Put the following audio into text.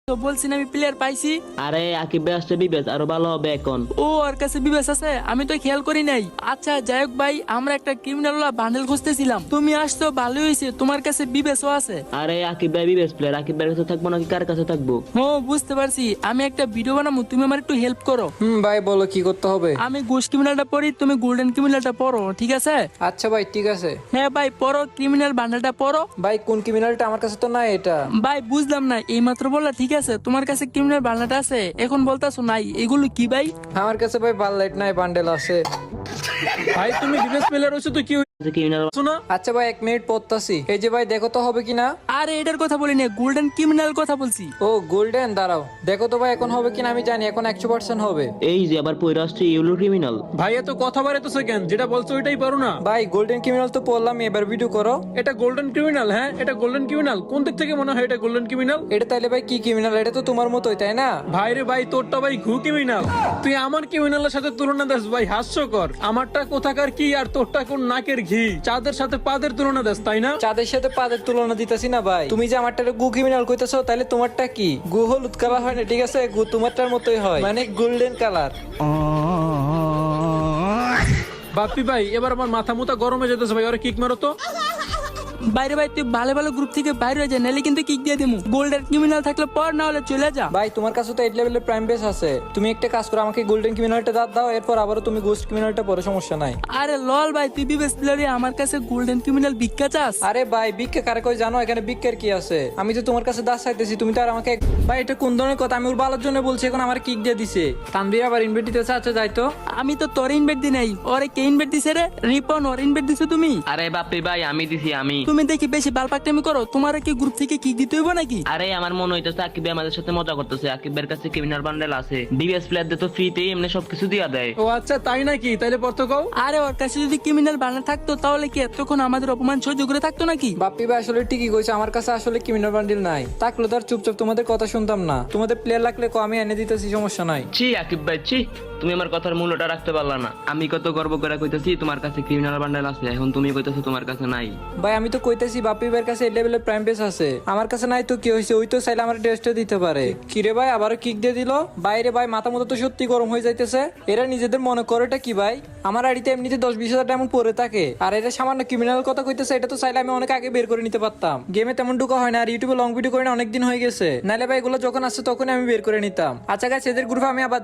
তো বলছি না আমি প্লেয়ার পাইছি। আরে আকিব ভাই আসছে বিবেচ আরো ভালো হবে এখন। ও ওর কাছে বিবেস আছে, আমি তো খেয়াল করি নাই। আচ্ছা যাই হোক ভাই, আমরা একটা ক্রিমিনাল বান্ডেল খুঁজতেছিলাম, তুমি আসছো ভালোই হয়েছে, তোমার কাছে বিবেসও আছে। আরে আকিব ভাই বিবেচ প্লেয়ার, আকিব ভাইয়ের কাছে থাকবো নাকি কার কাছে থাকবো? ও বুঝতে পারছি, আমি একটা ভিডিও বানাবো, তুমি আমার একটু হেল্প করো। ভাই বলো কি করতে হবে? আমি ঘুষ ক্রিমিনালটা পড়ি, তুমি গোল্ডেন ক্রিমিনালটা পড়ো, ঠিক আছে? আচ্ছা ভাই ঠিক আছে। হ্যাঁ ভাই পড়ো, ক্রিমিনাল বান্ডেলটা পড়ো। ভাই কোন ক্রিমিনালটা? আমার কাছে তো নাই এটা। ভাই বুঝলাম না, এই মাত্র বললা ঠিক আছে তোমার কাছে ক্রিমিনাল বান্ডেলটা আছে, এখন বলতাছো নাই, এগুলো কি ভাই? আমার কাছে ভাই বারলাইট নাই, বান্ডেল আছে। ভাই তুমি ডিফেন্স প্লেয়ার হইছো তো কি ক্রিমিনাল হইছো না? আচ্ছা ভাই 1 মিনিট পড়তাছি। এই যে ভাই দেখো তো হবে কিনা। আরে এটার কথা বলি না, গোল্ডেন ক্রিমিনাল কথা বলছি। ও গোল্ডেন, দাঁড়াও দেখো তো ভাই এখন হবে কিনা। আমি জানি এখন 100% হবে। এই যে আবার পয়রা আসছে ইউলো ক্রিমিনাল। ভাই এত কথা বাড়াইতেছো কেন? যেটা বলছো ওইটাই পারো না। ভাই গোল্ডেন ক্রিমিনাল তো পড়লাম, এবার ভিডিও করো। এটা গোল্ডেন ক্রিমিনাল? হ্যাঁ এটা গোল্ডেন ক্রিমিনাল। কোন দিক থেকে মনে হয় এটা গোল্ডেন ক্রিমিনাল? এটা তাইলে ভাই কি ক্রিমিনাল? এটা তো তোমার মতোই তাই না? ভাই রে ভাই, তোরটা ভাই ঘু ক্রিমিনাল। তুই আমার ক্রিমিনালের সাথে তুলনা দেস ভাই, হাস্যকর। আমারটা কোথাকার কি আর তোরটা কোন নাকের ঘি। চাঁদের সাথে পাদের তুলনা দেস তাই না? চাঁদের সাথে পাদের তুলনা দিতেছি না ভাই। তুমি যে আমারটা গু ক্রিমিনাল কইতেছো, তাহলে তোমারটা কি? গু হলুদ কালার হয় না, ঠিক আছে? গু তোমারটার মতোই হয়, মানে গোল্ডেন কালার। বাপ্পি ভাই এবার আমার মাথা মুথা গরমে যেতেছে ভাই, ওরা কিক মারো তো। বাইরে ভাই তুই ভালো ভালো গ্রুপ থেকে বাইরে হয়ে যা, নাহলে কিন্তু কিক দিয়ে দেবো। গোল্ডেন ক্রিমিনাল থাকলে পর, না হলে চলে যা। ভাই তোমার কাছে তো 8 লেভেলের প্রাইম বেস আছে। তুমি একটা কাজ করো, আমাকে গোল্ডেন ক্রিমিনালটা দাও, এরপর আবারও তুমি গোস্ট ক্রিমিনালটা পরে, সমস্যা নাই। আরে লল ভাই, তুই বিবেস প্লেয়ারে আমার কাছে গোল্ডেন ক্রিমিনাল ভিক্ষা চাস? আরে ভাই ভিক্ষা কারে কই জানো? এখানে ভিক্ষার কি আছে? আমি তো তোমার কাছে দাস চাইতেছি, তুমি তো আর আমাকে। ভাই এটা কোন ধরনের কথা? আমি ওর ভালোর জন্য বলছি, এখন আমার কিক দিয়ে দিছে। তানভীর আবার ইনভাইট দিতেছে। আচ্ছা যাই তো। আমি তো তোর ইনভাইট দি নাই, ওরে কে ইনভাইট দিছে রে? রিপন ওর ইনভাইট দিছো তুমি? আরে বাপ্পি ভাই আমি দিছি আমি। তুমি দেখি বেশি বালপাকটামি করো, তোমার কি গ্রুপ থেকে কিক দিতে হইব নাকি? আরে আমার মনে হইতেছে আকিব ভাই আমাদের সাথে মজা করতেছে। আকিব ভাইয়ের কাছে ক্রিমিনাল বান্ডেল আছে, ডিবিএস প্লেয়ারদের তো ফ্রিতে এমনি সবকিছু দিয়া দেয়। ও আচ্ছা তাই নাকি? তাইলে পড়তো কও। আরে ওর কাছে যদি ক্রিমিনাল বানা থাকতো তাহলে কি এতক্ষণ আমাদের অপমান সহ্য করে থাকতো নাকি? বাপ্পি ভাই আসলে ঠিকই কইছে, আমার কাছে আসলে ক্রিমিনাল বান্ডিল নাই। থাকলে তো আর চুপচাপ তোমাদের কথা শুনতাম না। তোমাদের প্লেয়ার লাগলে আমি এনে দিতেছি, সমস্যা নাই। ছি আকিব ভাই ছি, তুমি আমার কথার মূল্যটা রাখতে পারলা না। আমি কত গর্ব করে কইতেছি তোমার কাছে ক্রিমিনাল বান্ডেল আছে, এখন তুমি কইতেছো তোমার কাছে নাই। ভাই আমি তো কইতেছি বাপ্পি ভাইয়ের কাছে 8 লেভেলের প্রাইম বেস আছে, আমার কাছে নাই তো কি হইছে? ওই তো চাইলে আমার টেস্টে দিতে পারে। কিরে ভাই আবারও কিক দিয়ে দিল। বাইরে ভাই মাথা মতো তো সত্যি গরম হয়ে যাইতেছে। এরা নিজেদের মনে করেটা কি ভাই? আমার আইডিতে এমনিতে 10-20 হাজার ডায়মন্ড পড়ে থাকে, আর এটা সামান্য ক্রিমিনাল কথা কইতেছে। এটা তো চাইলে আমি অনেক আগে বের করে নিতে পারতাম। গেমে তেমন ঢুকা হয় না, আর ইউটিউবে লং ভিডিও করে না অনেকদিন হয়ে গেছে। নাইলে ভাই এগুলো যখন আসছে তখনই আমি বের করে নিতাম। আচ্ছা গাইস, এদের গ্রুপে আমি আবার